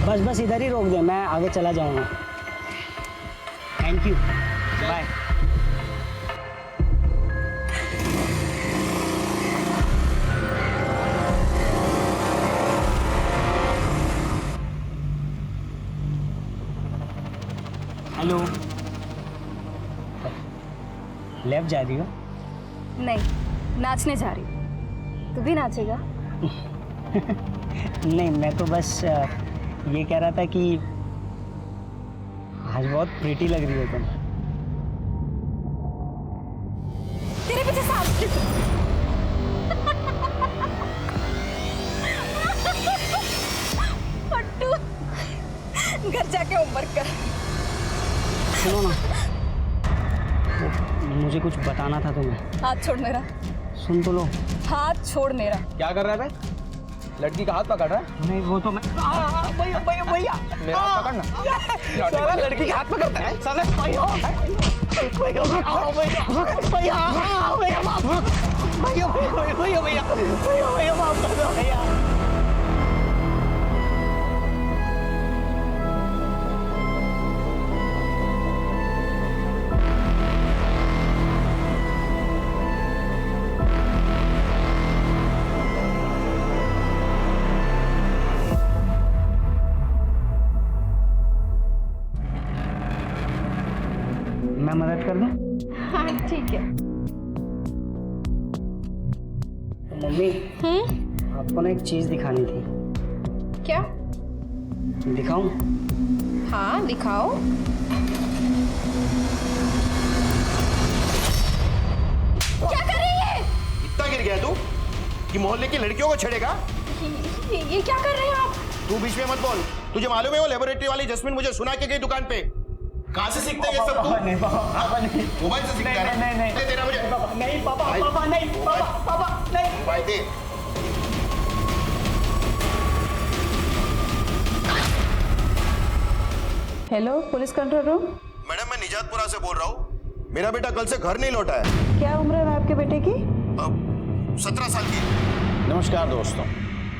बस बस इधर ही रोक दे, मैं आगे चला जाऊंगा। Thank you, bye. Hello, left जा रही हो? नहीं, नाचने जा रही हूँ। तू भी नाचेगा? नहीं, मैं तो बस ये कह रहा था कि आज बहुत प्रीटी लग रही हो तुम। तेरे पीछे सांप। पट्टू, घर जाके होमवर्क कर। सुनो ना, मुझे कुछ बताना था तुम्हें। हाथ छोड़ मेरा। सुन तो लो। हाथ छोड़ मेरा। क्या कर रहा है बे? लड़की का हाथ पकड़ रहा है? नहीं, वो तो मैं भैया भैया भैया मेरा हाथ पकड़ना। साला लड़की का हाथ पकड़ता है? साला भैया भैया भैया माफ कर दो भैया। मैं मदद कर दूं? हाँ ठीक है। मम्मी, आपको ना एक चीज दिखानी थी। क्या? दिखाऊं? हाँ दिखाओ। क्या कर रही है? इतना गिर गया तू कि मोहल्ले की लड़कियों को छेड़ेगा? ये क्या कर रहे हैं आप? तू बीच में मत बोल। तुझे मालूम है वो लेबोरेटरी वाली जस्मिन मुझे सुना के गई दुकान पे। कहाँ से सीखते हैं ये सब? नहीं पापा नहीं, मोबाइल से सीखता है? नहीं दे तेरा मुझे। पापा नहीं, पापा नहीं, पापा नहीं। मोबाइल दे। Hello, police control room. Madam, मैं निजातपुरा से बोल रहा हूँ। मेरा बेटा कल से घर नहीं लौटा है। क्या उम्र है आपके बेटे की? 17 साल की। नमस्कार दोस्तों,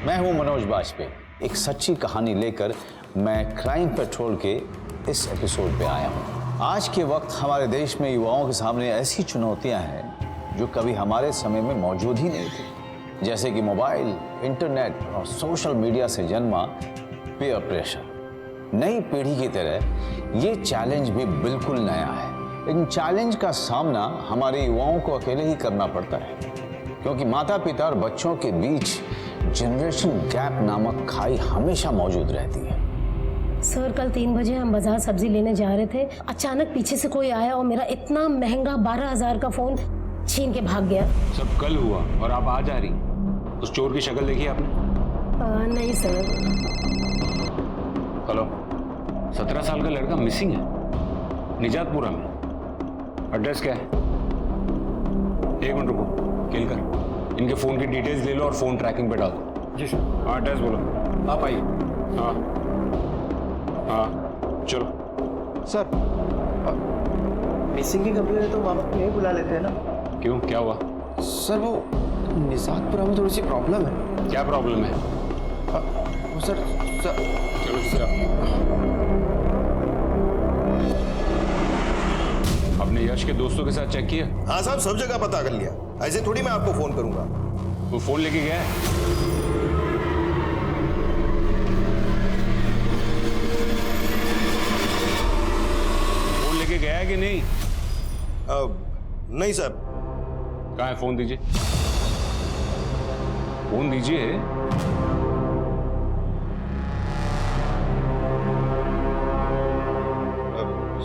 मैं हूं मनोज बाजपेयी। एक सच्ची कहानी लेकर मैं क्राइम पेट्रोल के इस एपिसोड पे आया हूं। आज के वक्त हमारे देश में युवाओं के सामने ऐसी चुनौतियां हैं जो कभी हमारे समय में मौजूद ही नहीं थी, जैसे कि मोबाइल, इंटरनेट और सोशल मीडिया से जन्मा पीयर प्रेशर। नई पीढ़ी की तरह ये चैलेंज भी बिल्कुल नया है। इन चैलेंज का सामना हमारे युवाओं को अकेले ही करना पड़ता है, क्योंकि माता पिता और बच्चों के बीच जनरेशन गैप नामक खाई हमेशा मौजूद रहती है। सर, कल 3 बजे हम बाजार सब्जी लेने जा रहे थे। अचानक पीछे से कोई आया और मेरा इतना महंगा 12,000 का फोन छीन के भाग गया। सब कल हुआ और आप आज आ रही। उस चोर की शक्ल देखी आपने? नहीं सर। हेलो, 17 साल का लड़का मिसिंग है निजातपुरा में। एड्रेस क्या है? 1 मिनट रुको, किल कर इनके फोन की डिटेल्स ले लो और फोन ट्रैकिंग पे डाल दो। जी सर। हाँ, एड्रेस बोलो। आप आइए। हाँ हाँ, चलो। सर, मिसिंग की कंप्लेन है तो मामा को यही बुला लेते हैं ना? क्यों, क्या हुआ? सर, वो निजातपुरा में थोड़ी सी प्रॉब्लम है। क्या प्रॉब्लम है? वो सर चलो सर, आपने यश के दोस्तों के साथ चेक किया? हाँ साहब, सब जगह पता कर लिया। ऐसे थोड़ी मैं आपको फोन करूंगा। वो फोन लेके गया है? लेके गया है कि नहीं? नहीं सर। कहाँ है? फोन दीजिए, फोन दीजिए।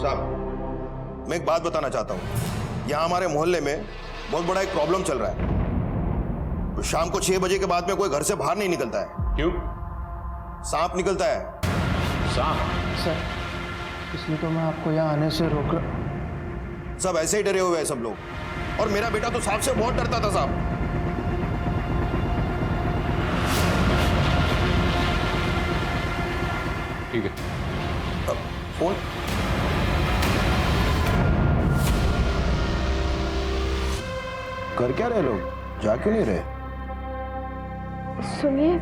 साहब, मैं एक बात बताना चाहता हूँ। यहाँ हमारे मोहल्ले में बहुत बड़ा एक प्रॉब्लम चल रहा है। शाम को 6 बजे के बाद में कोई घर से बाहर नहीं निकलता है। क्यों? सांप निकलता है। सांप? सर, इसलिए तो मैं आपको यहाँ आने से रोक रहा। सब ऐसे ही डरे हुए हैं सब लोग। और मेरा बेटा तो सांप से बहुत डरता था साहब। ठीक है। फोन कर क्या रहे लोग? जा क्यों नहीं रहे? सुनिए,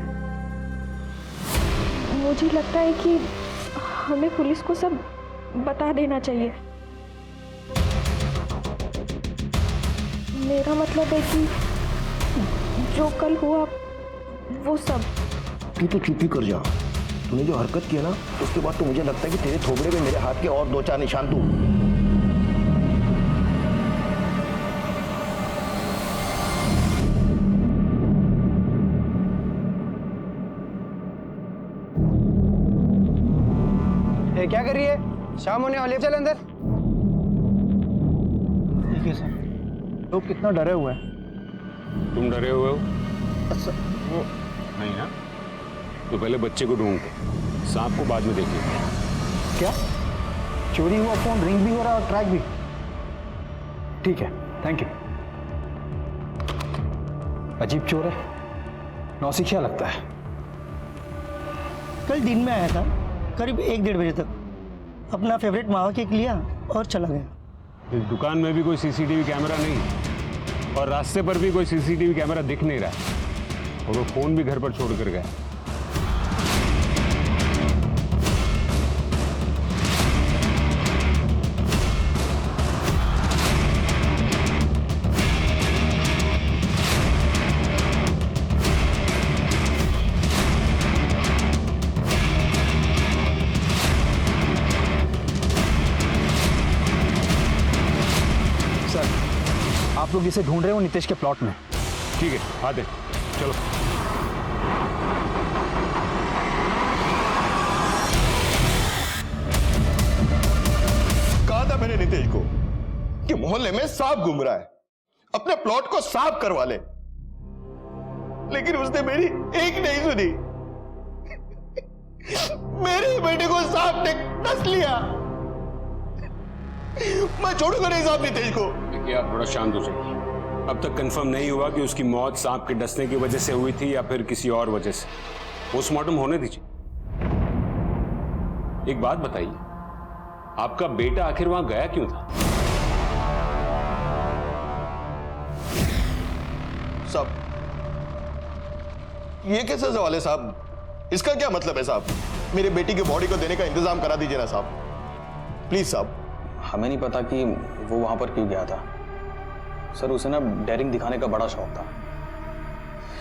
मुझे लगता है कि हमें पुलिस को सब बता देना चाहिए। मेरा मतलब है कि जो कल हुआ वो सब। तू तो चुप ही कर जा। तूने जो हरकत की है ना, उसके बाद तो मुझे लगता है कि तेरे थोबड़े में मेरे हाथ के और 2-4 निशान तू। क्या कर रही है? शाम होने वाली है, चल अंदर। ठीक है सर। लोग कितना डरे हुए हैं। तुम डरे हुए हो? अच्छा, वो नहीं ना, तो पहले बच्चे को ढूंढते, सांप को बाद में देखिए। क्या चोरी हुआ फोन रिंग भी हो रहा है और ट्रैक भी? ठीक है, थैंक यू। अजीब चोर है, नौसिखिया लगता है। कल दिन में आया था करीब 1-1:30 बजे तक, अपना फेवरेट मावा केक लिया और चला गया। इस दुकान में भी कोई सीसीटीवी कैमरा नहीं है और रास्ते पर भी कोई सीसीटीवी कैमरा दिख नहीं रहा है, और वो फोन भी घर पर छोड़ कर गया। आप लोग जिसे ढूंढ रहे हो नितेश के प्लॉट में। ठीक है, आते चलो। कहा था मैंने नितेश को कि मोहल्ले में सांप घूम रहा है, अपने प्लॉट को साफ करवा ले, लेकिन उसने मेरी एक नहीं सुनी। मेरे बेटे को सांप ने डस लिया। मैं छोड़ूंगा नहीं सांप नितेश को। देखिए, आप थोड़ा शांत हो जाइए। अब तक कंफर्म नहीं हुआ कि उसकी मौत सांप के डसने की वजह से हुई थी या फिर किसी और वजह से। पोस्टमार्टम होने दीजिए। एक बात बताइए, आपका बेटा आखिर वहां गया क्यों था? साहब, ये कैसा सवाल है साहब? इसका क्या मतलब है साहब? मेरे बेटी की बॉडी को देने का इंतजाम करा दीजिए ना साहब, प्लीज साहब। हमें नहीं पता कि वो वहां पर क्यों गया था सर। उसे ना डेयरिंग दिखाने का बड़ा शौक था,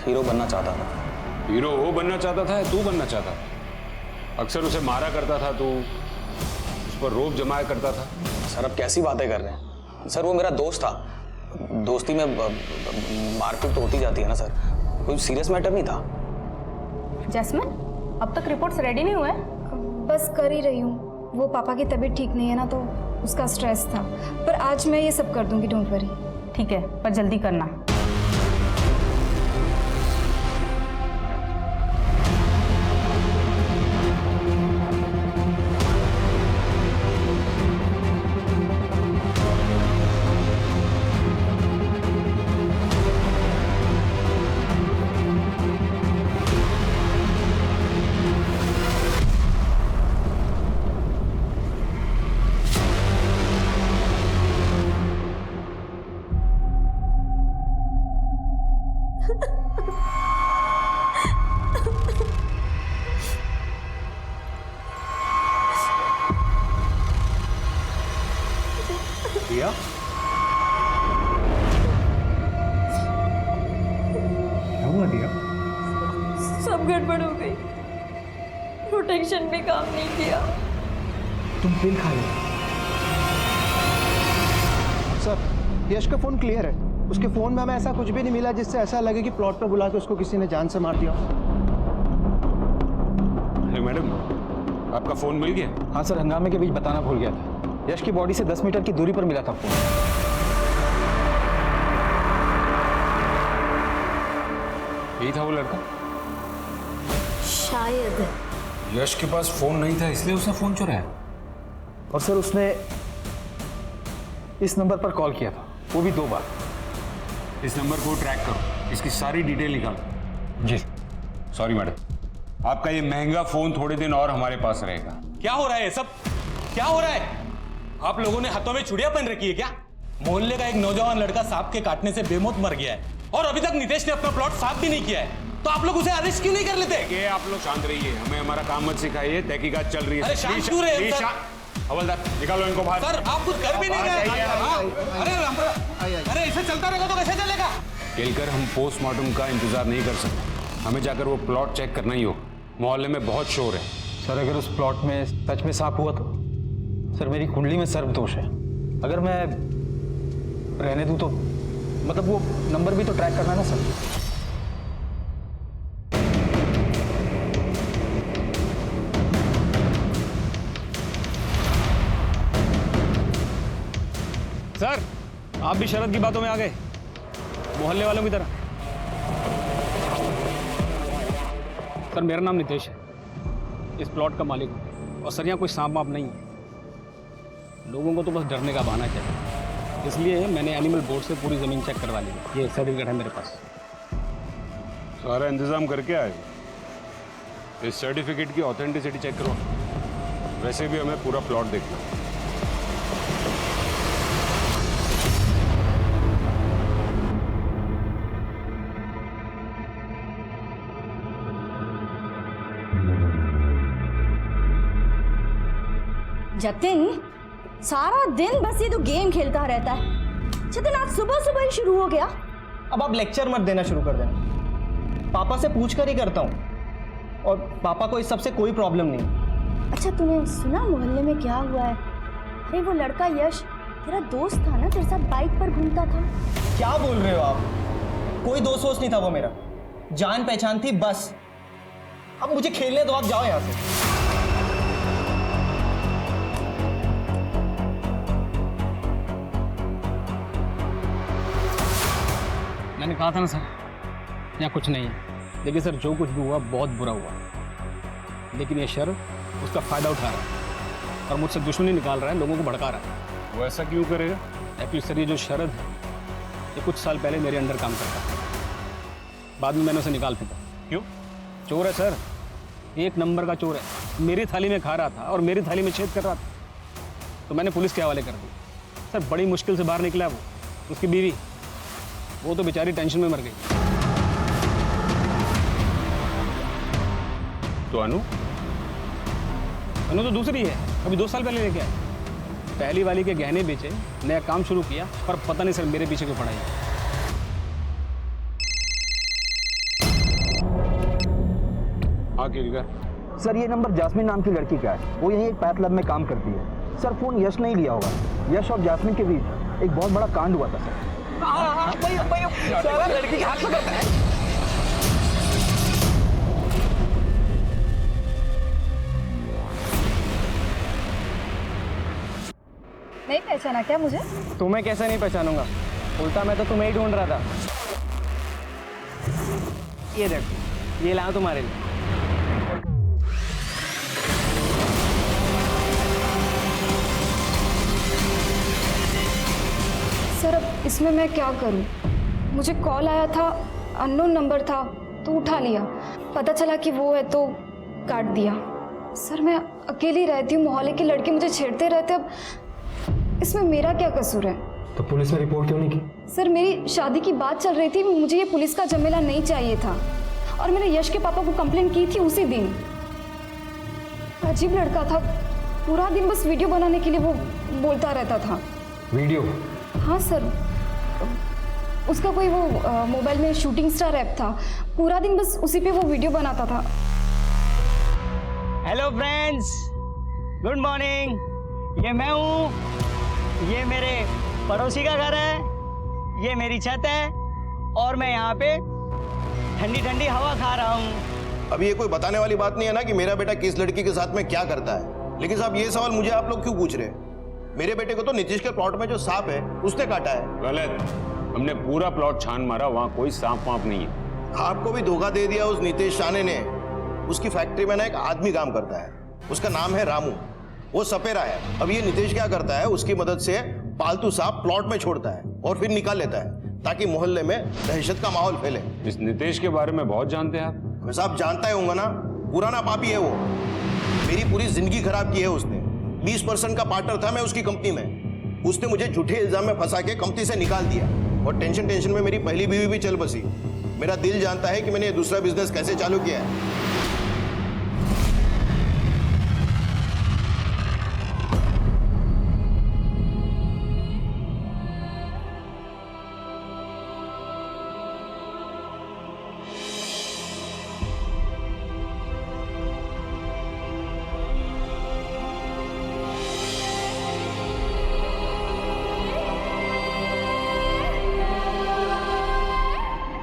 हीरो बनना चाहता था। हीरो वो बनना चाहता था या तू बनना चाहता था? अक्सर उसे मारा करता था तू, उस पर रोब जमाया करता था। सर अब कैसी बातें कर रहे हैं सर? वो मेरा दोस्त था, दोस्ती में मारपीट तो होती जाती है ना सर, कोई सीरियस मैटर नहीं था। जैस्मिन, अब तक रिपोर्ट्स रेडी नहीं हुए? बस कर ही रही हूँ। वो पापा की तबीयत ठीक नहीं है ना, तो उसका स्ट्रेस था, पर आज मैं ये सब कर दूंगी, डोंट वरी। ठीक है, पर जल्दी करना। दिया? क्या हुआ दिया? सब गड़बड़ हो गई, प्रोटेक्शन भी काम नहीं किया। तुम पिल खा लो। सर, यश का फोन क्लियर है। उसके फोन में हमें ऐसा कुछ भी नहीं मिला जिससे ऐसा लगे कि प्लॉट पर बुला के उसको किसी ने जान से मार दिया। अरे मैडम, आपका फोन मिल गया? हाँ सर, हंगामे के बीच बताना भूल गया था। यश की बॉडी से 10 मीटर की दूरी पर मिला था फोन। यही था वो लड़का? शायद। यश के पास फोन नहीं था इसलिए उसने फोन चुराया। और सर उसने इस नंबर पर कॉल किया था, वो भी 2 बार। इस नंबर को ट्रैक करो, इसकी सारी डिटेल निकालो। जी। सॉरी मैडम, आपका ये महंगा फोन थोड़े दिन और हमारे पास रहेगा। क्या हो रहा है? सब क्या हो रहा है? आप लोगों ने हाथों में चूड़ियां पहन रखी है क्या? मोहल्ले का एक नौजवान लड़का सांप के काटने से बेमौत मर गया है और अभी तक नितेश ने अपना प्लॉट साफ भी नहीं किया है। तो आप लोग उसे अरेस्ट क्यों नहीं कर लेते? ये आप लोग शांत रहिए, हमें हमारा काम मत सिखाइए, तहकीकात चल रही है। अरे शांत क्यों रहे हैं, सर? हवलदार निकालो इनको बाहर। सर आप कुछ कर भी नहीं रहे। अरे ऐसे चलता रहेगा तो कैसे चलेगा? केलकर, हम पोस्टमार्टम का इंतजार नहीं कर सकते, हमें जाकर वो प्लॉट चेक करना ही हो। मोहल्ले में बहुत शोर है। सर अगर उस प्लॉट में सच में सांप हुआ तो? सर मेरी कुंडली में सर्प दोष है, अगर मैं रहने दूं तो मतलब वो नंबर भी तो ट्रैक करना है ना सर। सर आप भी शरद की बातों में आ गए, मोहल्ले वालों की तरह। सर मेरा नाम नितेश है, इस प्लॉट का मालिक हूँ, और सर यहाँ कोई सांप वाप नहीं है। लोगों को तो बस डरने का बहाना चाहिए, इसलिए मैंने एनिमल बोर्ड से पूरी ज़मीन चेक करवा ली। ये सर्टिफिकेट है मेरे पास। सारा इंतजाम करके आए, इस सर्टिफिकेट की ऑथेंटिसिटी चेक करो। वैसे भी हमें पूरा प्लॉट देखना है। जतिन, सारा दिन बस ये तो गेम खेलता रहता है। जतिन आज सुबह सुबह ही शुरू हो गया। अब आप लेक्चर मत देना शुरू कर देना, पापा से पूछ कर ही करता हूँ, और पापा को इस सब से कोई प्रॉब्लम नहीं। अच्छा तूने सुना मोहल्ले में क्या हुआ है? अरे वो लड़का यश तेरा दोस्त था ना, तेरे साथ बाइक पर घूमता था। क्या बोल रहे हो आप? कोई दोस्त वोस्त नहीं था वो मेरा, जान पहचान थी बस। अब मुझे खेलने दो, आप जाओ यहाँ से। मैंने कहा था ना सर, यहाँ कुछ नहीं है। देखिए सर, जो कुछ भी हुआ बहुत बुरा हुआ, लेकिन ये शर उसका फ़ायदा उठा रहा है और मुझसे दुश्मनी निकाल रहा है, लोगों को भड़का रहा है। वो ऐसा क्यों करेगा? एक्चुअली सर ये जो शरद है, ये कुछ साल पहले मेरे अंडर काम करता था, बाद में मैंने उसे निकाल फेंका। क्यों? चोर है सर, एक नंबर का चोर है। मेरी थाली में खा रहा था और मेरी थाली में छेद कर रहा था, तो मैंने पुलिस के हवाले कर दिया। सर बड़ी मुश्किल से बाहर निकला वो, उसकी बीवी, वो तो बेचारी टेंशन में मर गई। तो अनु तो दूसरी है, अभी 2 साल पहले लेके आए। पहली वाली के गहने बेचे, नया काम शुरू किया, पर पता नहीं सर मेरे पीछे क्यों पड़ा है। हाँ केलकर। सर ये नंबर जास्मिन नाम की लड़की का है, वो यहीं एक पैथ लैब में काम करती है। सर फोन यश नहीं लिया होगा, यश और जास्मिन के बीच एक बहुत बड़ा कांड हुआ था सर। सारा लड़की के हाथ में करता है। नहीं पहचाना क्या मुझे? तुम्हें कैसे नहीं पहचानूंगा, उल्टा मैं तो तुम्हें ही ढूंढ रहा था। ये देखो, ये लाऊं तुम्हारे लिए। सर अब इसमें मैं क्या करूं? मुझे कॉल आया था, अननोन नंबर था तो उठा लिया, पता चला कि वो है तो काट दिया। सर मैं अकेली रहती हूँ, मोहल्ले के लड़के मुझे छेड़ते रहते, अब इसमें मेरा क्या कसूर है? तो पुलिस में रिपोर्ट क्यों नहीं की? सर मेरी शादी की बात चल रही थी, मुझे ये पुलिस का झमेला नहीं चाहिए था, और मैंने यश के पापा को कंप्लेन की थी उसी दिन। अजीब लड़का था, पूरा दिन बस वीडियो बनाने के लिए वो बोलता रहता था। वीडियो? हाँ सर, उसका कोई वो मोबाइल में शूटिंग स्टार ऐप था, पूरा दिन बस उसी पे वो वीडियो बनाता था। Hello friends, good morning. ये मैं हूँ, ये मेरे पड़ोसी का घर है, ये मेरी छत है, और मैं यहाँ पे ठंडी ठंडी हवा खा रहा हूँ। अब ये कोई बताने वाली बात नहीं है ना कि मेरा बेटा किस लड़की के साथ में क्या करता है। लेकिन साहब ये सवाल मुझे आप लोग क्यों पूछ रहे हैं? मेरे बेटे को तो नीतीश के प्लॉट में जो सांप है उसने काटा है। गलत, हमने पूरा प्लॉट छान मारा, वहां कोई सांप वाप नहीं है। आपको भी धोखा दे दिया उस नीतीश शाने ने। उसकी फैक्ट्री में ना एक आदमी काम करता है, उसका नाम है रामू, वो सपेरा है। अब ये नीतीश क्या करता है, उसकी मदद से पालतू सांप प्लॉट में छोड़ता है और फिर निकाल लेता है, ताकि मोहल्ले में दहशत का माहौल फैले। इस नीतीश के बारे में बहुत जानते हैं आप? वैसे आप जानता ही होगा ना, पुराना पापी है वो, मेरी पूरी जिंदगी खराब की है उसने। 20% का पार्टनर था मैं उसकी कंपनी में, उसने मुझे झूठे इल्जाम में फंसा के कंपनी से निकाल दिया, और टेंशन में मेरी पहली बीवी भी चल बसी। मेरा दिल जानता है कि मैंने ये दूसरा बिजनेस कैसे चालू किया है।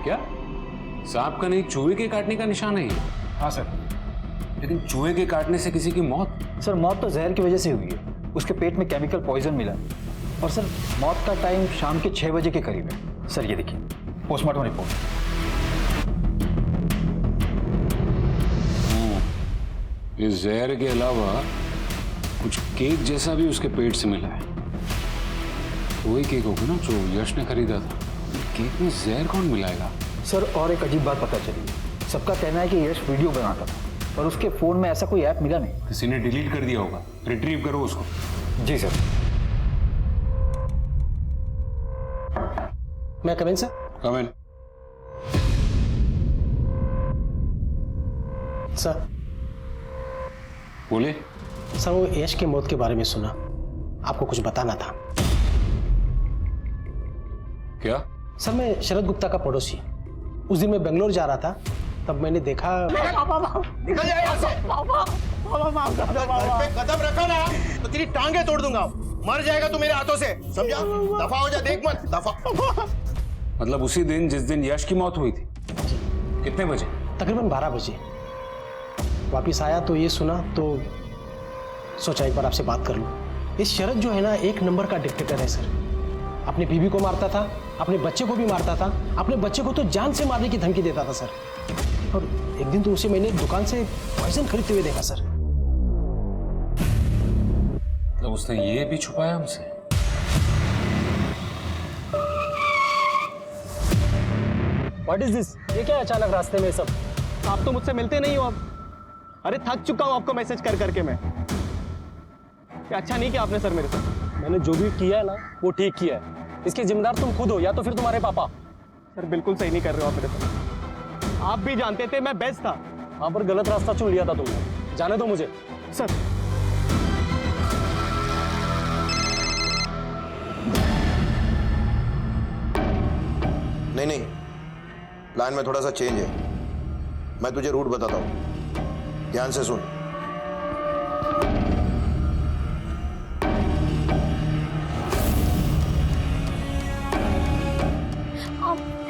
क्या सांप का नहीं, चूहे के काटने का निशान है ये? हाँ सर। लेकिन चूहे के काटने से किसी की मौत? सर मौत तो जहर की वजह से हुई है, उसके पेट में केमिकल पॉइजन मिला है। और सर मौत का टाइम शाम के 6 बजे के करीब है। सर ये देखिए पोस्टमार्टम रिपोर्ट। इस जहर के अलावा कुछ केक जैसा भी उसके पेट से मिला है। तो वही केक होगा ना जो यश ने खरीदा था। केक में जहर कौन मिलाएगा? सर और एक अजीब बात पता चली, सबका कहना है कि यश वीडियो बनाता था और उसके फोन में ऐसा कोई ऐप मिला नहीं। किसी ने डिलीट कर दिया होगा, रिट्रीव करो उसको। जी सर। मैं कम इन सर? कम इन। सर बोले। सर वो यश की मौत के बारे में सुना, आपको कुछ बताना था। क्या? सर मैं शरद गुप्ता का पड़ोसी, उस दिन मैं बेंगलोर जा रहा था, तब मैंने देखा। निकल जाए यहाँ से। घर पे कदम रखा ना तो तेरी टांगे तोड़ दूंगा, मर जाएगा तू मेरे हाथों से, समझा? दफा हो जा, देख मत, दफा। मतलब उसी दिन जिस दिन यश की मौत हुई थी? कितने बजे? तकरीबन 12 बजे। वापिस आया तो ये सुना तो सोचा एक बार आपसे बात कर लूं। ये शरद जो है ना, एक नंबर का डिक्टेटर है सर। अपनी बीवी को मारता था, अपने बच्चे को भी मारता था, अपने बच्चे को तो जान से मारने की धमकी देता था सर। और एक दिन तो उसे मैंने दुकान से पॉइजन खरीदते हुए देखा सर। मतलब उसने ये भी छुपाया हमसे? What is this? ये क्या अचानक रास्ते में सब? आप तो मुझसे मिलते नहीं हो अब। अरे थक चुका हूं आपको मैसेज कर करके मैं। क्या अच्छा नहीं किया आपने सर मेरे साथ? मैंने जो भी किया है ना वो ठीक किया है। इसके जिम्मेदार तुम खुद हो या तो फिर तुम्हारे पापा। सर बिल्कुल सही नहीं कर रहे हो आप मेरे साथ। आप भी जानते थे मैं बेस्ट था, वहां पर गलत रास्ता चुन लिया था तुमने। जाने दो मुझे सर। नहीं, प्लान में थोड़ा सा चेंज है। मैं तुझे रूट बताता हूं, ध्यान से सुन।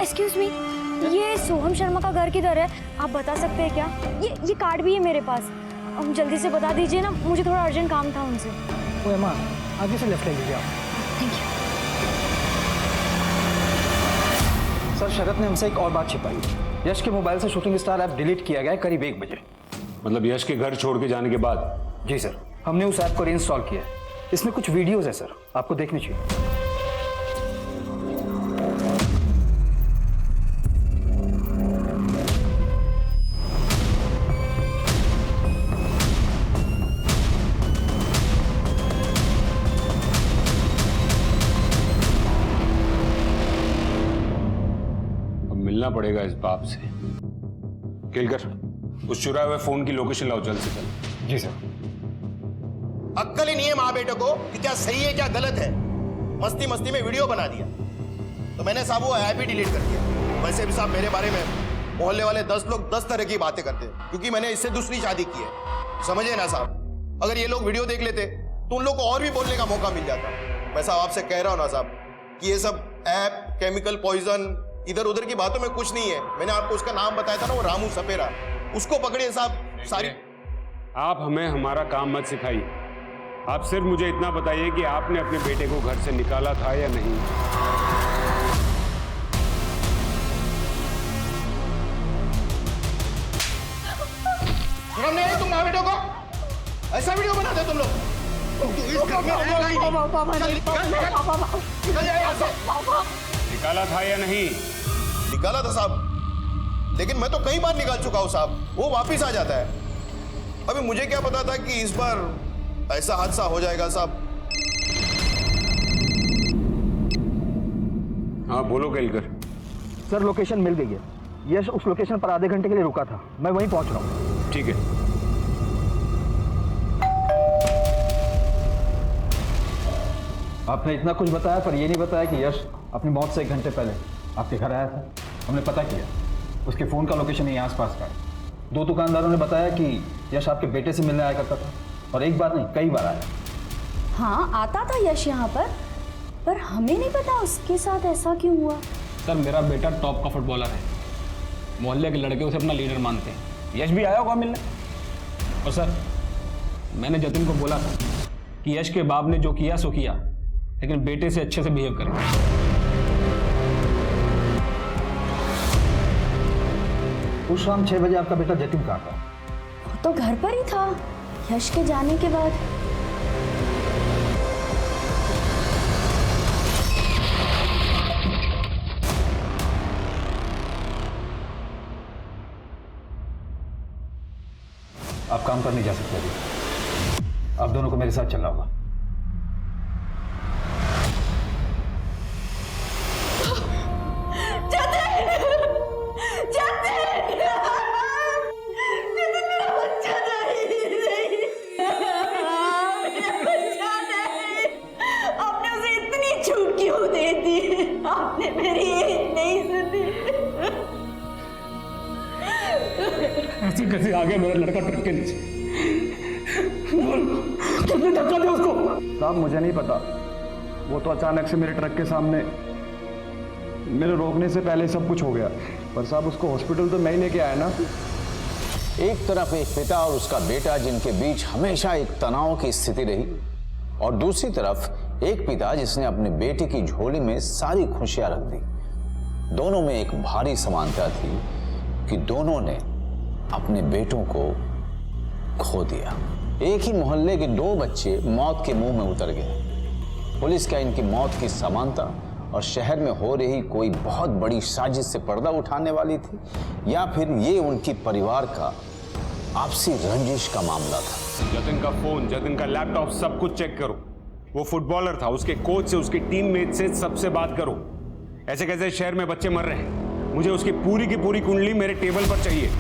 एक्सक्यूज मी, ये सोहम शर्मा का घर किधर है? आप बता सकते हैं क्या? ये कार्ड भी है मेरे पास, जल्दी से बता दीजिए ना, मुझे थोड़ा अर्जेंट काम था उनसे। वो एमा आगे से लेफ्ट ले लीजिए आप। Thank you. सर शरद ने हमसे एक और बात छिपाई। यश के मोबाइल से शूटिंग स्टार ऐप डिलीट किया गया है करीब 1 बजे। मतलब यश के घर छोड़ के जाने के बाद? जी सर, हमने उस ऐप को रीइंस्टॉल किया है। इसमें कुछ वीडियोस है सर, आपको देखनी चाहिए। मिलना पड़ेगा इस बाप से। केलकर, उस चुराए हुए फोन की लोकेशन लाओ जल्द से जल्द। जी सर। अक्कल ही नहीं है माँ बेटे को कि क्या सही है क्या गलत है। मस्ती मस्ती में वीडियो बना दिया तो मैंने साहब वो ऐप ही डिलीट कर दिया। वैसे भी साहब मेरे बारे में मोहल्ले वाले 10 लोग 10 तरह की बातें करते हैं क्योंकि मैंने इससे दूसरी शादी की है, समझे ना साहब। अगर ये लोग वीडियो देख लेते तो उन लोग को और भी बोलने का मौका मिल जाता। मैं साहब आपसे कह रहा हूँ ना साहब कि ये सब ऐप, केमिकल पॉइजन, इधर उधर की बातों में कुछ नहीं है। मैंने आपको उसका नाम बताया था ना, वो रामू सपेरा, उसको पकड़िए साहब। सारी आप हमें हमारा काम मत सिखाइए। आप सिर्फ मुझे इतना बताइए कि आपने अपने बेटे को घर से निकाला था या नहीं। शर्म नहीं आई तुम माँ बेटों को? ऐसा वीडियो बनाते तुम लोग? निकाला था या नहीं? निकाला था साहब, लेकिन मैं तो कई बार निकाल चुका हूं साहब, वो वापिस आ जाता है। अभी मुझे क्या पता था कि इस बार ऐसा हादसा हो जाएगा साहब। हाँ बोलो केलकर। सर लोकेशन मिल गई है, यश उस लोकेशन पर आधे घंटे के लिए रुका था, मैं वहीं पहुंच रहा हूँ। ठीक है। आपने इतना कुछ बताया पर ये नहीं बताया कि यश अपनी मौत से 1 घंटे पहले आपके घर आया था। हमने पता किया, उसके फ़ोन का लोकेशन यहीं आसपास का है। 2 दुकानदारों ने बताया कि यश आपके बेटे से मिलने आया करता था, और एक बार नहीं कई बार आया। हाँ आता था यश यहाँ पर हमें नहीं पता उसके साथ ऐसा क्यों हुआ। सर मेरा बेटा टॉप का फुटबॉलर है, मोहल्ले के लड़के उसे अपना लीडर मानते हैं। यश भी आया होगा मिलने। और सर मैंने जतिन को बोला था कि यश के बाप ने जो किया सो किया, लेकिन बेटे से अच्छे से बिहेव करें। उस शाम 6 बजे आपका बेटा जतिन कहाँ था? वो तो घर पर ही था यश के जाने के बाद। आप काम पर नहीं जा सकते अभी, आप दोनों को मेरे साथ चलना होगा। आपने उसे इतनी छूट क्यों दे दी? आपने मेरी एक नहीं सुनी। ऐसे कैसे आ गया मेरा लड़का ट्रक के नीचे? कितने धक्का दिया उसको? साहब मुझे नहीं पता, वो तो अचानक से मेरे ट्रक के सामने मेरे रोकने से पहले सब कुछ हो गया। पर साहब उसको हॉस्पिटल तो मैं ही लेके आया ना। एक तरफ एक पिता और उसका बेटा जिनके बीच हमेशा एक तनाव की स्थिति रही, और दूसरी तरफ एक पिता जिसने अपने बेटे की झोली में सारी खुशियां रख दी। दोनों में एक भारी समानता थी कि दोनों ने अपने बेटों को खो दिया। एक ही मोहल्ले के 2 बच्चे मौत के मुंह में उतर गए। पुलिस क्या इनकी मौत की समानता और शहर में हो रही कोई बहुत बड़ी साजिश से पर्दा उठाने वाली थी, या फिर ये उनकी परिवार का आपसी रंजिश का मामला था? जतिन का फोन, जतिन का लैपटॉप, सब कुछ चेक करो। वो फुटबॉलर था, उसके कोच से, उसकी टीममेट से सबसे बात करो। ऐसे कैसे शहर में बच्चे मर रहे हैं? मुझे उसकी पूरी की पूरी कुंडली मेरे टेबल पर चाहिए।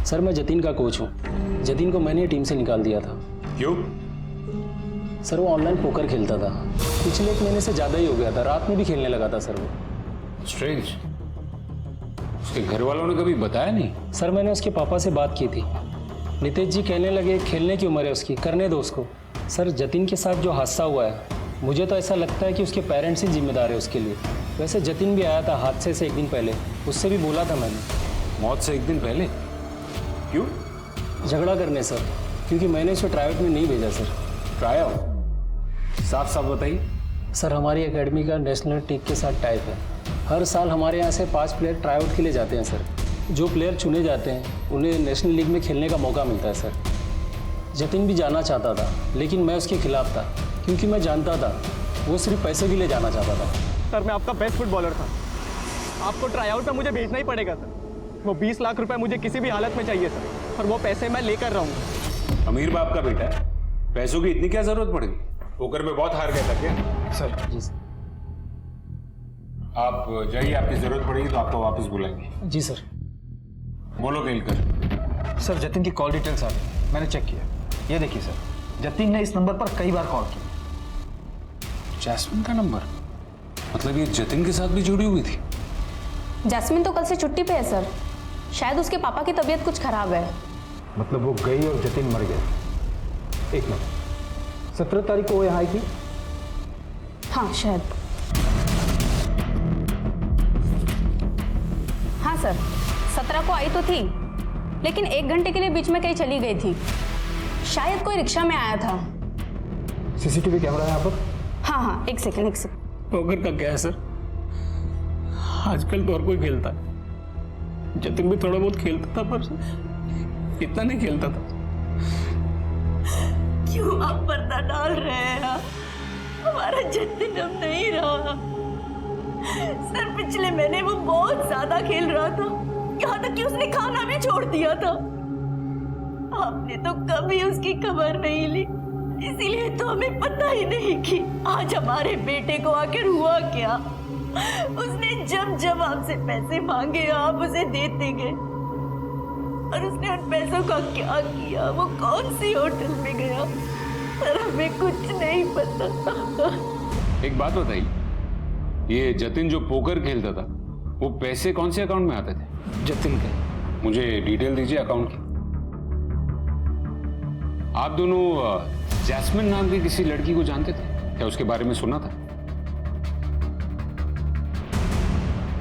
सर मैं जतिन का कोच हूँ। जतिन को मैंने टीम से निकाल दिया था। क्यों? सर वो ऑनलाइन पोकर खेलता था, पिछले 1 महीने से ज़्यादा ही हो गया था, रात में भी खेलने लगा था सर वो। स्ट्रेंज। उसके घर वालों ने कभी बताया नहीं? सर मैंने उसके पापा से बात की थी। नितेश जी कहने लगे खेलने की उम्र है उसकी, करने दो उसको। सर जतिन के साथ जो हादसा हुआ है, मुझे तो ऐसा लगता है कि उसके पेरेंट्स ही जिम्मेदार है उसके लिए। वैसे जतिन भी आया था हादसे से 1 दिन पहले, उससे भी बोला था मैंने। मौत से 1 दिन पहले? क्यों? झगड़ा करने सर, क्योंकि मैंने उसे ट्रायआउट में नहीं भेजा सर। ट्रायआउट? साफ साफ बताइए। सर हमारी एकेडमी का नेशनल टीम के साथ टाइप है। हर साल हमारे यहाँ से 5 प्लेयर ट्रायआउट के लिए जाते हैं सर। जो प्लेयर चुने जाते हैं उन्हें नेशनल लीग में खेलने का मौका मिलता है सर। जतिन भी जाना चाहता था, लेकिन मैं उसके खिलाफ था, क्योंकि मैं जानता था वो सिर्फ पैसे के लिए जाना चाहता था। सर मैं आपका बेस्ट फुटबॉलर था, आपको ट्राईआउट में मुझे भेजना ही पड़ेगा सर। वो 20 लाख रुपए मुझे किसी भी हालत में चाहिए सर, और वो पैसे मैं लेकर रहूँगा। अमीर बाप का बेटा है, पैसों की इतनी क्या जरूरत पड़ेगी? पोकर में बहुत हार गया था क्या? सर जी सर। आप जाइए, आपकी जरूरत पड़ेगी तो आपको वापस बुलाएंगे। जी सर। बोलो केलकर। सर जतिन की कॉल डिटेल्स आ गई, मैंने चेक किया। ये देखिए सर, जतिन ने इस नंबर पर कई बार कॉल की। जैस्मिन का नंबर? मतलब ये जतिन के साथ भी जुड़ी हुई थी? जैस्मिन तो कल से छुट्टी पे है सर, शायद उसके पापा की तबीयत कुछ खराब है। मतलब वो गई और जतिन मर गया? एक मिनट, 17 तारीख को वो यहाँ आई थी? हाँ शायद। हाँ सर 17 को आई तो थी, लेकिन 1 घंटे के लिए बीच में कहीं चली गई थी, शायद कोई रिक्शा में आया था। सीसीटीवी कैमरा है यहाँ पर? हाँ हाँ एक सेकंड। पोकर का क्या है सर, आजकल तो और कोई खेलता है। जतिन भी थोड़ा बहुत खेलता था, पर इतना नहीं खेलता था। क्यों आप पर्दा डाल रहे हैं? हमारा जतिन अब नहीं रहा सर। पिछले महीने वो बहुत ज्यादा खेल रहा था, यहाँ तक कि उसने खाना भी छोड़ दिया था। आपने तो कभी उसकी खबर नहीं ली, इसीलिए तो हमें पता ही नहीं कि आज हमारे बेटे को आखिर हुआ क्या। उसने जब जब आपसे पैसे मांगे आप उसे देते गए, और उसने उन पैसों का क्या किया, वो कौन सी होटल में गया, पर हमें कुछ नहीं पता। एक बात बताइए, ये जतिन जो पोकर खेलता था, वो पैसे कौन से अकाउंट में आते थे? जतिन के। मुझे डिटेल दीजिए अकाउंट की। आप दोनों जैस्मिन नाम की किसी लड़की को जानते थे क्या? उसके बारे में सुना था?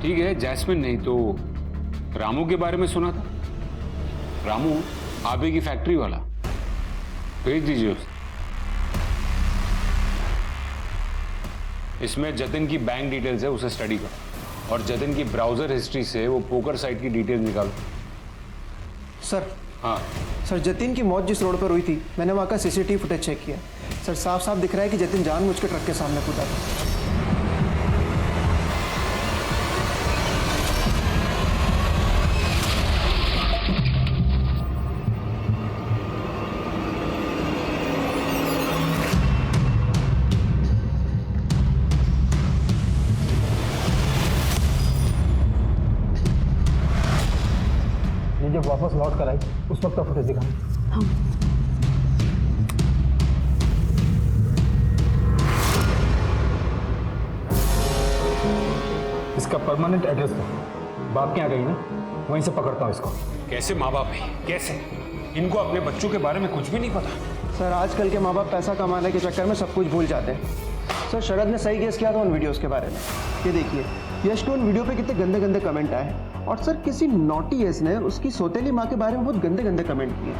ठीक है, जैस्मिन नहीं तो रामू के बारे में सुना था। रामू आबे की फैक्ट्री वाला, भेज दीजिए उसे। इसमें जतिन की बैंक डिटेल्स है, उसे स्टडी करो, और जतिन की ब्राउजर हिस्ट्री से वो पोकर साइट की डिटेल्स निकालो। सर। हाँ सर, जतिन की मौत जिस रोड पर हुई थी, मैंने वहाँ का सीसीटीवी फुटेज चेक किया। सर, साफ साफ दिख रहा है कि जतिन जानबूझ के ट्रक के सामने कूदा था। जब वापस लौट कर आई उस वक्त का फुटेज दिखाऊं। इसका परमानेंट एड्रेस था, बाप के यहाँ गई ना, वहीं से पकड़ता हूँ इसको। कैसे माँ बाप है, कैसे इनको अपने बच्चों के बारे में कुछ भी नहीं पता? सर, आजकल के माँ बाप पैसा कमाने के चक्कर में सब कुछ भूल जाते हैं। सर, शरद ने सही गेस किया था उन वीडियोस के बारे में। ये देखिए, यश के उन वीडियो पे कितने गंदे गंदे कमेंट आए, और सर किसी नॉटी एस ने उसकी सौतेली माँ के बारे में बहुत गंदे गंदे कमेंट किए।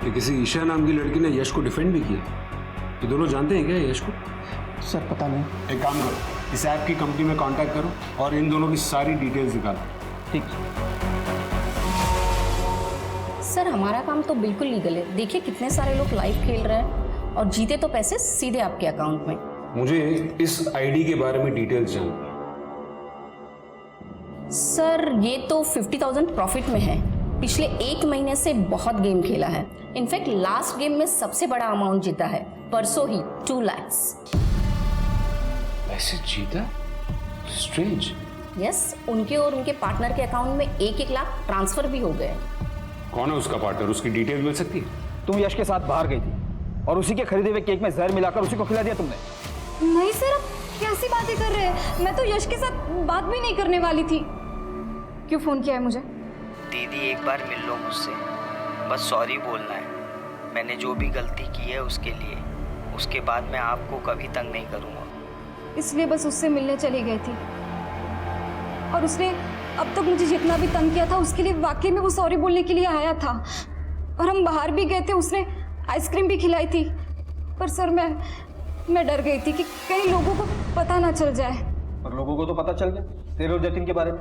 ये किसी ईशा नाम की लड़की ने यश को डिफेंड भी किया। ये दोनों जानते हैं क्या यश को? सर पता नहीं। एक काम करो, इस ऐप की कंपनी में कांटेक्ट करो और इन दोनों की सारी डिटेल्स निकालो। ठीक। सर, हमारा काम तो बिल्कुल लीगल है। देखिए कितने सारे लोग लाइव खेल रहे हैं और जीते तो पैसे सीधे आपके अकाउंट में। मुझे इस आईडी के बारे में डिटेल्स जाननी। सर, ये तो 50,000 प्रॉफिट में है। पिछले 1 महीने से बहुत गेम खेला है। इनफैक्ट लास्ट गेम में सबसे बड़ा अमाउंट जीता है, परसों ही 2 लाख। ऐसे जीता? स्ट्रेंज। यस, उनके और उनके पार्टनर के अकाउंट में 1-1 लाख ट्रांसफर भी हो गए। कौन है उसका पार्टनर? उसकी डिटेल मिल सकती है? तुम यश के साथ बाहर गई थी और उसी के खरीदे हुए केक में जहर मिलाकर उसी को खिला दिया तुमने। नहीं सर, आप कैसी बातें कर रहे हैं? मैं तो यश के साथ बात भी नहीं करने वाली थी। क्यों फोन किया है मुझे? दीदी, एक बार मिल लो मुझसे, बस सॉरी बोलना है। मैंने जो भी गलती की है उसके लिए, उसके बाद मैं आपको कभी तंग नहीं करूँगा। इसलिए बस उससे मिलने चली गई थी, और उसने अब तक मुझे जितना भी तंग किया था उसके लिए वाकई में वो सॉरी बोलने के लिए आया था। और हम बाहर भी गए थे, उसने आइसक्रीम भी खिलाई थी। पर सर, मैं डर गई थी कि कई लोगों को पता ना चल जाए। और लोगों को तो पता चल गया तेरे और जतिन के बारे में।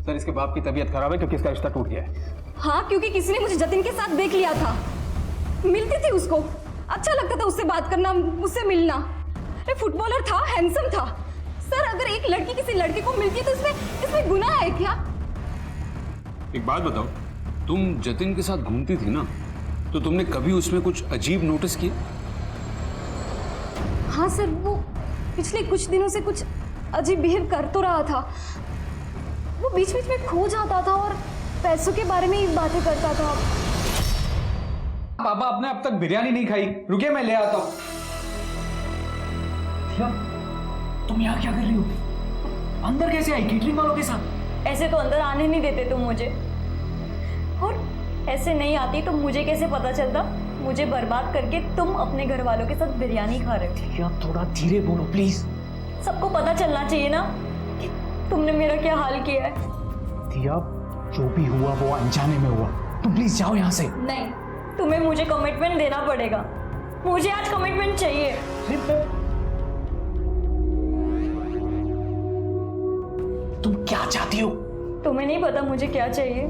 सर, इसके बाप की तबीयत खराब है क्योंकि इसका रिश्ता टूट गया है। हाँ, क्योंकि किसी ने मुझे जतिन के साथ देख लिया था। मिलती थी उसको, अच्छा लगता था उससे बात करना, उससे मिलना। अरे फुटबॉलर था, हैंडसम था। सर, अगर एक लड़की किसी लड़के को मिलती है तो इसमें गुनाह है क्या? एक बात बताओ, तुम जतिन के साथ घूमती थी ना, तो तुमने कभी उसमें कुछ अजीब नोटिस किया? हाँ सर, वो पिछले कुछ दिनों से कुछ अजीब बिहेव कर तो रहा था। वो बीच बीच में खो जाता था और पैसों के बारे में ही बातें करता था। पापा, आपने अब तक बिरयानी नहीं खाई, रुकिए मैं ले आता हूँ। तुम यहाँ क्या कर रही हो? अंदर कैसे आई केटरिंग वालों के साथ? ऐसे तो अंदर आने नहीं देते तुम मुझे, और ऐसे नहीं आती तो मुझे कैसे पता चलता? मुझे बर्बाद करके तुम अपने घर वालों के साथ बिरयानी खा रहे हो। क्या थोड़ा धीरे बोलो प्लीज। सबको पता चलना चाहिए ना कि तुमने मेरा क्या हाल किया है। दिया, जो भी हुआ वो अनजाने में हुआ। तुम प्लीज जाओ यहाँ से। नहीं, तुम्हें मुझे कमिटमेंट देना पड़ेगा। मुझे आज कमिटमेंट चाहिए। तुम क्या चाहती हो? तुम्हें नहीं पता मुझे क्या चाहिए?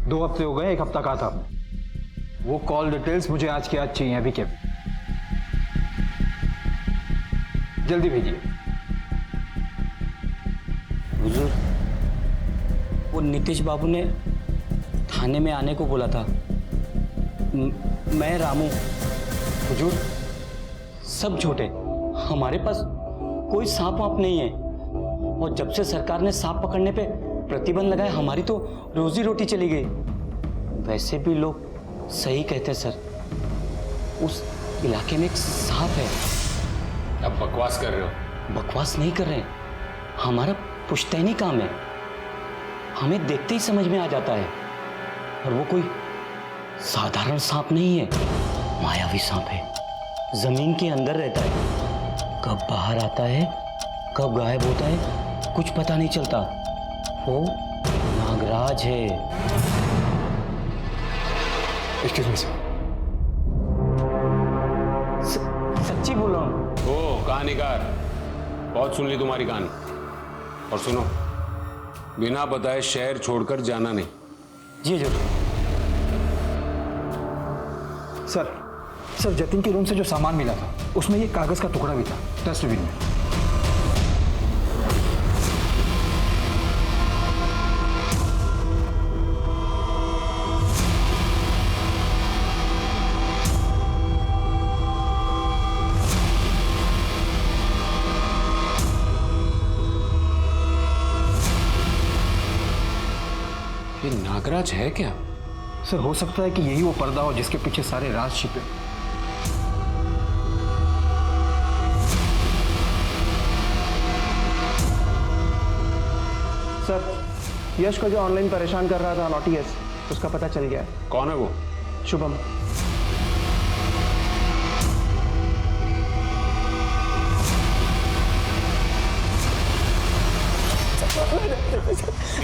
2 हफ्ते हो गए, 1 हफ्ता कहा था आपने। वो कॉल डिटेल्स मुझे आज के आज चाहिए, अभी के। जल्दी भेजिए। हुजूर, वो नीतीश बाबू ने थाने में आने को बोला था। मैं रामू। हुजूर, सब झूठे, हमारे पास कोई सांप वाप नहीं है। और जब से सरकार ने सांप पकड़ने पे प्रतिबंध लगाया, हमारी तो रोजी रोटी चली गई। वैसे भी लोग सही कहते सर, उस इलाके में एक सांप है। अब बकवास कर रहे हो? बकवास नहीं कर रहे, हमारा पुश्तैनी काम है, हमें देखते ही समझ में आ जाता है। और वो कोई साधारण सांप नहीं है, मायावी सांप है। जमीन के अंदर रहता है, कब बाहर आता है कब गायब होता है कुछ पता नहीं चलता। वो नागराज है। Excuse me sir. सच्ची बोल रहा हूँ। ओ कहानीकार, बहुत सुन ली तुम्हारी कहानी। और सुनो, बिना बताए शहर छोड़कर जाना नहीं। जी जरूर। सर जतिन के रूम से जो सामान मिला था उसमें ये कागज का टुकड़ा भी था, डस्टबिन में। ये नागराज है क्या? सर हो सकता है कि यही वो पर्दा हो जिसके पीछे सारे राज छिपे। सर, यश को जो ऑनलाइन परेशान कर रहा था नॉटी यश, उसका पता चल गया है। कौन है वो? शुभम।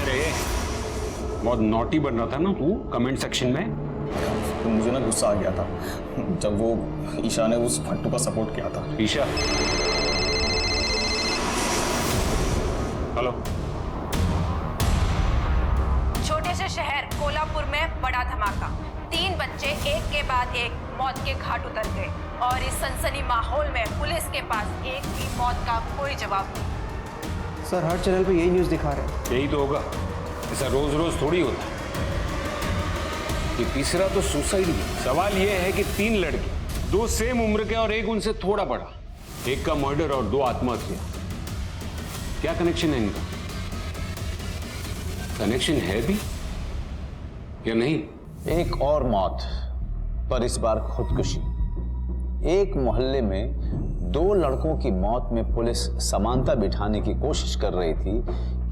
अरे बहुत नॉटी बन रहा था ना तू कमेंट सेक्शन में। तो मुझे ना गुस्सा आ गया था जब वो ईशा ने उस फट्टू का सपोर्ट किया था। ईशा? हेलो। छोटे से शहर कोल्हापुर में बड़ा धमाका। 3 बच्चे एक के बाद एक मौत के घाट उतर गए और इस सनसनी माहौल में पुलिस के पास एक भी मौत का कोई जवाब नहीं। सर हर चैनल पे यही न्यूज़ दिखा रहे हैं। यही तो होगा, ऐसा रोज रोज थोड़ी होता है। ये तीसरा तो सुसाइड भी। सवाल ये है कि 3 लड़के, 2 सेम उम्र के और एक उनसे थोड़ा बड़ा, एक का मर्डर और 2 आत्महत्या। क्या कनेक्शन है इनका? कनेक्शन है भी या नहीं? एक और मौत, पर इस बार खुदकुशी। एक मोहल्ले में 2 लड़कों की मौत में पुलिस समानता बिठाने की कोशिश कर रही थी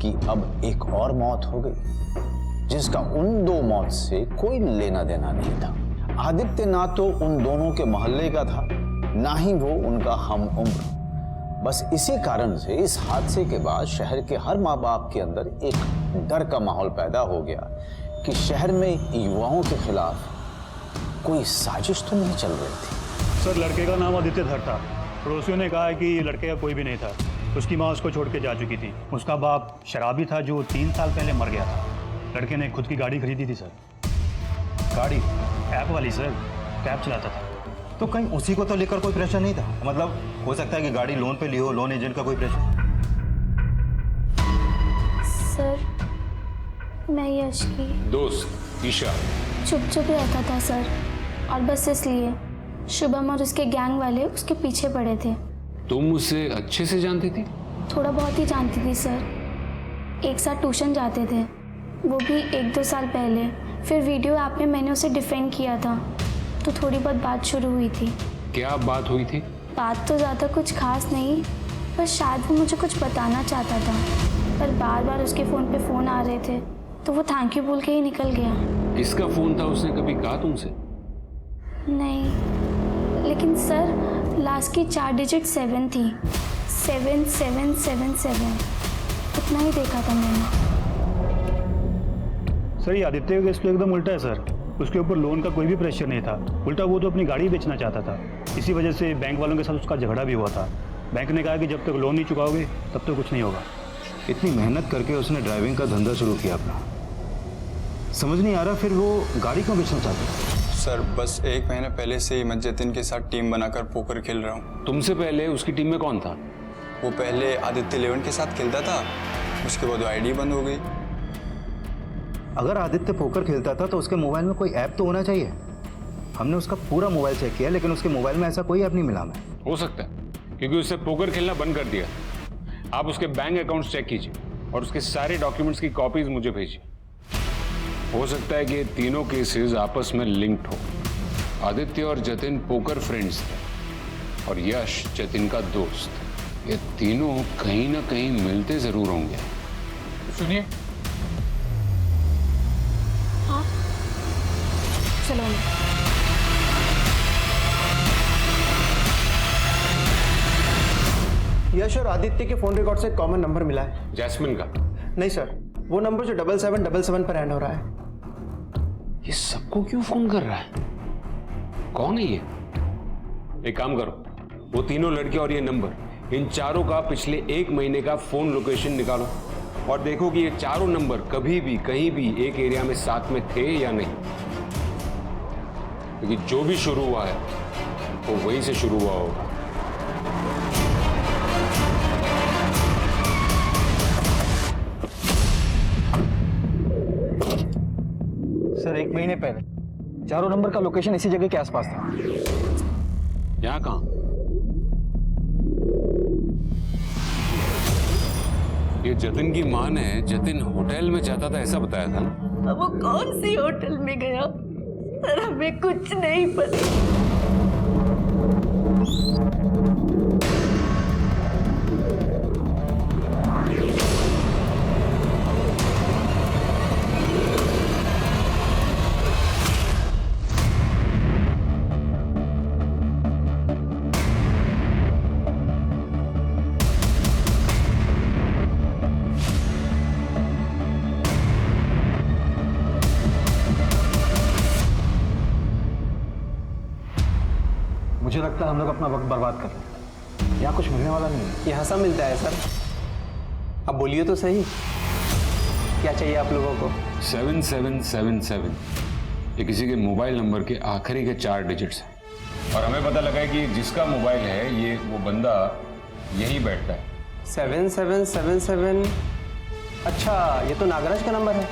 कि अब एक और मौत हो गई जिसका उन 2 मौत से कोई लेना देना नहीं था। आदित्य ना तो उन दोनों के मोहल्ले का था, ना ही वो उनका हम उम्र। बस इसी कारण से इस हादसे के बाद शहर के हर माँ बाप के अंदर एक डर का माहौल पैदा हो गया कि शहर में युवाओं के खिलाफ कोई साजिश तो नहीं चल रही थी। सर लड़के का नाम आदित्य धर था। पड़ोसियों ने कहा है कि लड़के का कोई भी नहीं था। उसकी माँ उसको छोड़ के जा चुकी थी। उसका बाप शराबी था जो 3 साल पहले मर गया था। लड़के ने खुद की गाड़ी खरीदी थी सर। गाड़ी? कैब वाली सर, कैब चलाता था। तो कहीं उसी को तो लेकर कोई प्रेशर नहीं था? मतलब हो सकता है कि गाड़ी लोन पे ली हो, लोन एजेंट का कोई प्रेशर। सर मैं यश की दोस्त ईशा। चुप रहता था सर, और बस इसलिए शुभम और उसके गैंग वाले उसके पीछे पड़े थे। तुम उसे अच्छे से जानती थी? थोड़ा बहुत ही जानती थी सर, एक साथ ट्यूशन जाते थे, वो भी 1-2 साल पहले। फिर वीडियो ऐप में मैंने उसे डिफेंड किया था, तो थोड़ी बहुत बात शुरू हुई थी। क्या बात हुई थी? बात तो ज़्यादा कुछ खास नहीं, बस शायद वो मुझे कुछ बताना चाहता था, पर बार बार उसके फ़ोन पे फ़ोन आ रहे थे, तो वो थैंक यू बोल के ही निकल गया। किसका फ़ोन था? उसने कभी कहा तुमसे? नहीं, लेकिन सर लास्ट की 4 डिजिट 7 थी, 7777, इतना ही देखा था मैंने। सर ये आदित्य का केस तो एकदम उल्टा है सर। उसके ऊपर लोन का कोई भी प्रेशर नहीं था, उल्टा वो तो अपनी गाड़ी बेचना चाहता था। इसी वजह से बैंक वालों के साथ उसका झगड़ा भी हुआ था। बैंक ने कहा कि जब तक लोन नहीं चुकाओगे तब तक कुछ नहीं होगा। इतनी मेहनत करके उसने ड्राइविंग का धंधा शुरू किया अपना, समझ नहीं आ रहा फिर वो गाड़ी क्यों बेचना चाहता है? सर बस 1 महीने पहले से ही मैं जतिन के साथ टीम बनाकर पोकर खेल रहा हूँ। तुमसे पहले उसकी टीम में कौन था? वो पहले आदित्य 11 के साथ खेलता था, उसके बाद वो आईडी बंद हो गई। अगर आदित्य पोकर खेलता था तो उसके मोबाइल में कोई ऐप तो होना चाहिए। हमने उसका पूरा मोबाइल चेक किया लेकिन उसके मोबाइल में ऐसा कोई ऐप नहीं मिला हमें। हो सकता है क्योंकि उससे पोकर खेलना बंद कर दिया। आप उसके बैंक अकाउंट्स चेक कीजिए और उसके सारे डॉक्यूमेंट्स की कॉपीज मुझे भेजिए। हो सकता है कि ये तीनों केसेस आपस में लिंक्ड हो। आदित्य और जतिन पोकर फ्रेंड्स थे और यश जतिन का दोस्त। ये तीनों कहीं ना कहीं मिलते जरूर होंगे। सुनिए, हाँ चलो। यश और आदित्य के फोन रिकॉर्ड से एक कॉमन नंबर मिला है। जैस्मिन का? नहीं सर, वो नंबर जो 7777 पर एंड हो रहा है। ये सबको क्यों फोन कर रहा है? कौन है ये? एक काम करो, वो तीनों लड़के और ये नंबर, इन चारों का पिछले 1 महीने का फोन लोकेशन निकालो और देखो कि ये चारों नंबर कभी भी कहीं भी एक एरिया में साथ में थे या नहीं। क्योंकि जो भी शुरू हुआ है वो वहीं से शुरू हुआ होगा। सर 1 महीने पहले चारों नंबर का लोकेशन इसी जगह के आसपास था। यहाँ कहाँ? ये जतिन की मां ने जतिन होटल में जाता था ऐसा बताया था ना? अब वो कौन सी होटल में गया सर, हमें कुछ नहीं पता। मुझे लगता है हम लोग अपना वक्त बर्बाद कर रहे हैं। यहाँ कुछ मिलने वाला नहीं है। यहाँ सब मिलता है सर। अब बोलिए तो सही, क्या चाहिए आप लोगों को? 7777 ये किसी के मोबाइल नंबर के आखिरी के 4 डिजिट्स हैं और हमें पता लगा है कि जिसका मोबाइल है ये वो बंदा यही बैठता है। 7777। अच्छा, ये तो नागराज का नंबर है।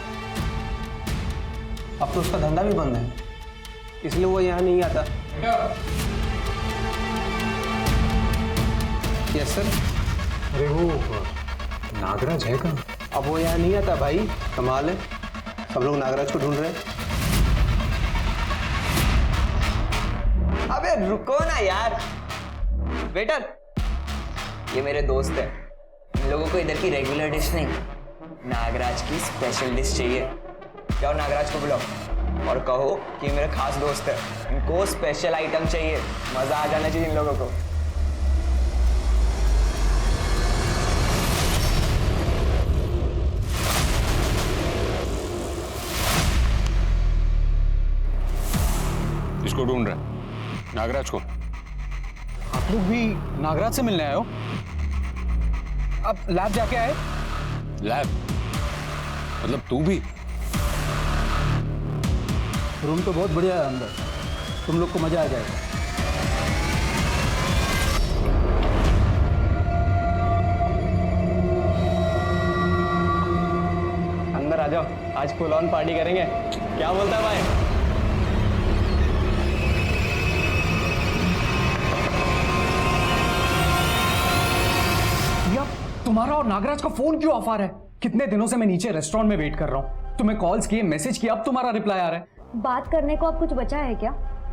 अब तो उसका धंधा भी बंद है, इसलिए वो यहाँ नहीं आता। Yes sir. अरे वो नागराज है कहाँ? अब वो यहाँ नहीं आता भाई, कमाल है। सब लोग नागराज को ढूंढ रहे हैं। अबे रुको ना यार। वेटर, ये मेरे दोस्त है। इन लोगों को इधर की रेगुलर डिश नहीं, नागराज की स्पेशल डिश चाहिए। जाओ नागराज को बुलाओ और कहो कि मेरा खास दोस्त है, इनको स्पेशल आइटम चाहिए। मजा आ जाना चाहिए इन लोगों को। इसको ढूंढ रहा है, नागराज को। आप लोग भी नागराज से मिलने आए हो? अब लैब जाके आए? लैब? मतलब तू भी? रूम तो बहुत बढ़िया है अंदर, तुम लोग को मजा आ जाएगा। अंदर आ जाओ, आज फुल ऑन पार्टी करेंगे। क्या बोलता है भाई? तुम्हारा और नागराज का फोन क्यों ऑफ आ रहा है? कितने दिनों से मैं नीचे रेस्टोरेंट में वेट कर रहा हूँ, तुम्हें कॉल्स किए, मैसेज किया, अब तुम्हारा रिप्लाई आ रहा है। बात करने को अब कुछ बचा है क्या?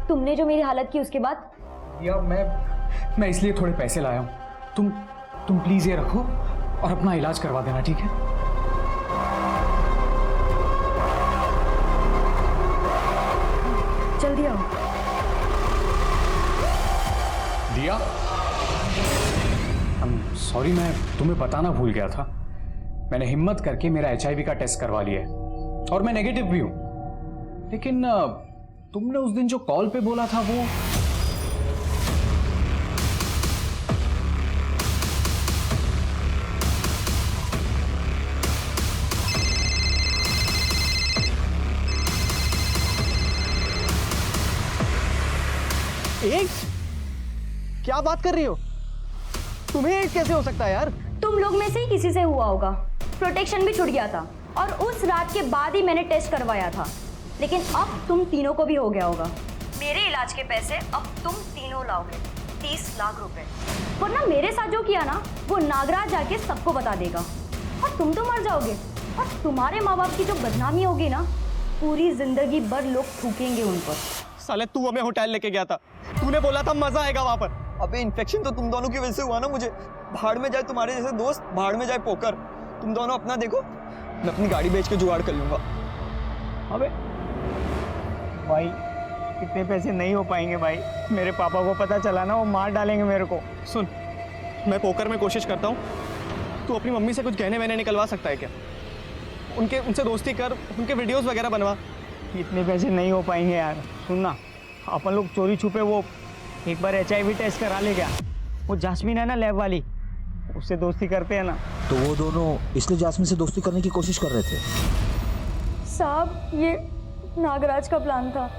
तुमने जो मेरी हालत की उसके बाद? या मैं इसलिए थोड़े पैसे लाया हूँ। तुम प्लीज ये रखो और अपना इलाज करवा देना, ठीक है? जल्दी आओ। दिया, सॉरी, मैं तुम्हें बताना भूल गया था। मैंने हिम्मत करके मेरा HIV का टेस्ट करवा लिया है और मैं नेगेटिव भी हूं। लेकिन तुमने उस दिन जो कॉल पे बोला था वो एड्स? क्या बात कर रही हो? तुम्हें एड्स कैसे हो सकता है यार? तुम लोग में से ही किसी से हुआ होगा। प्रोटेक्शन भी छूट गया था और उस रात के बाद ही मैंने टेस्ट करवाया था। लेकिन अब तुम तीनों को भी हो गया होगा। मेरे इलाज के पैसे अब तुम तीनों लाओगे, 30 लाख रुपए। वरना मेरे साथ जो किया ना, वो नागराज जाके सबको बता देगा और तुम तो मर जाओगे। और तुम्हारे माँ बाप की जो बदनामी होगी ना, पूरी जिंदगी भर लोग थूकेंगे उन पर। साले तू हमें होटल लेके गया था, तूने बोला था मजा आएगा वहां पर। अबे इन्फेक्शन तो तुम दोनों की वजह से हुआ ना मुझे। भाड़ में जाए तुम्हारे जैसे दोस्त, भाड़ में जाए पोकर। तुम दोनों अपना देखो, मैं अपनी गाड़ी बेच के जुगाड़ कर लूंगा। अबे भाई इतने पैसे नहीं हो पाएंगे भाई, मेरे पापा को पता चला ना वो मार डालेंगे मेरे को। सुन, मैं पोकर में कोशिश करता हूँ, तू अपनी मम्मी से कुछ गहने वहने निकलवा सकता है क्या? उनसे दोस्ती कर, उनके वीडियोस वगैरह बनवा। इतने पैसे नहीं हो पाएंगे यार। सुनना, अपन लोग चोरी छुपे वो एक बार HIV टेस्ट करा ले क्या? वो जास्मीन है ना लैब वाली, उससे दोस्ती करते हैं ना। तो वो दोनों इसलिए जास्मिन से दोस्ती करने की कोशिश कर रहे थे? साहब, ये नागराज का प्लान था,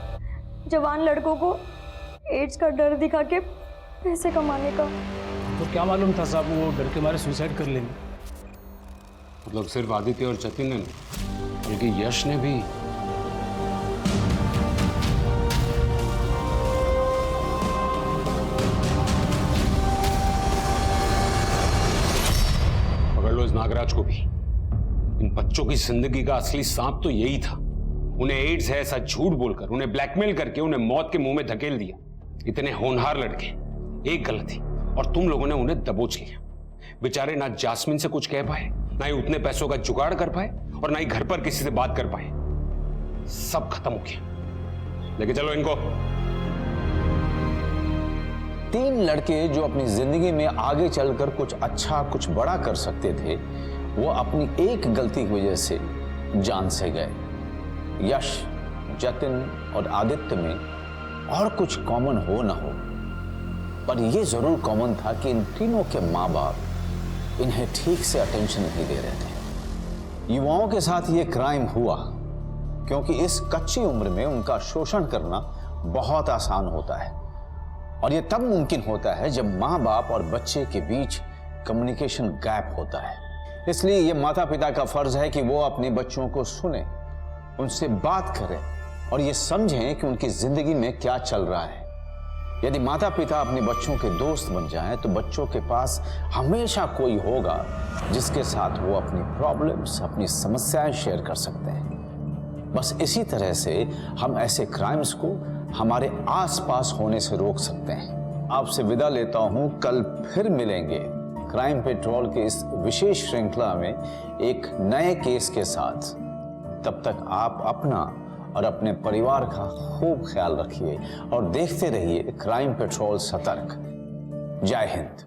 जवान लड़कों को एड्स का डर दिखा के पैसे कमाने का। तो क्या मालूम था साहब, वो डर के मारे सुसाइड कर लेंगे। मतलब सिर्फ आदित्य और जतिन ने नहीं, बल्कि यश ने भी। पकड़ लो इस नागराज को भी। इन बच्चों की जिंदगी का असली सांप तो यही था। उन्हें एड्स है ऐसा झूठ बोलकर, उन्हें ब्लैकमेल करके उन्हें मौत के मुंह में धकेल दिया। इतने होनहार लड़के, एक गलती और तुम लोगों ने उन्हें दबोच लिया। बेचारे ना जास्मिन से कुछ कह पाए, ना ही उतने पैसों का जुगाड़ कर पाए, और ना ही घर पर किसी से बात कर पाए। सब खत्म हो गया। लेके चलो इनको। 3 लड़के जो अपनी जिंदगी में आगे चलकर कुछ अच्छा, कुछ बड़ा कर सकते थे, वो अपनी एक गलती की वजह से जान से गए। यश, जतिन और आदित्य में और कुछ कॉमन हो ना हो, पर यह जरूर कॉमन था कि इन तीनों के माँ बाप इन्हें ठीक से अटेंशन नहीं दे रहे थे। युवाओं के साथ ये क्राइम हुआ क्योंकि इस कच्ची उम्र में उनका शोषण करना बहुत आसान होता है, और यह तब मुमकिन होता है जब माँ बाप और बच्चे के बीच कम्युनिकेशन गैप होता है। इसलिए यह माता पिता का फर्ज है कि वो अपने बच्चों को सुने, उनसे बात करें और ये समझें कि उनकी जिंदगी में क्या चल रहा है। यदि माता पिता अपने बच्चों के दोस्त बन जाएं, तो बच्चों के पास हमेशा कोई होगा जिसके साथ वो अपनी प्रॉब्लम्स, अपनी समस्याएं शेयर कर सकते हैं। बस इसी तरह से हम ऐसे क्राइम्स को हमारे आसपास होने से रोक सकते हैं। आपसे विदा लेता हूं, कल फिर मिलेंगे क्राइम पेट्रोल के इस विशेष श्रृंखला में एक नए केस के साथ। तब तक आप अपना और अपने परिवार का खूब ख्याल रखिए और देखते रहिए क्राइम पेट्रोल सतर्क। जय हिंद।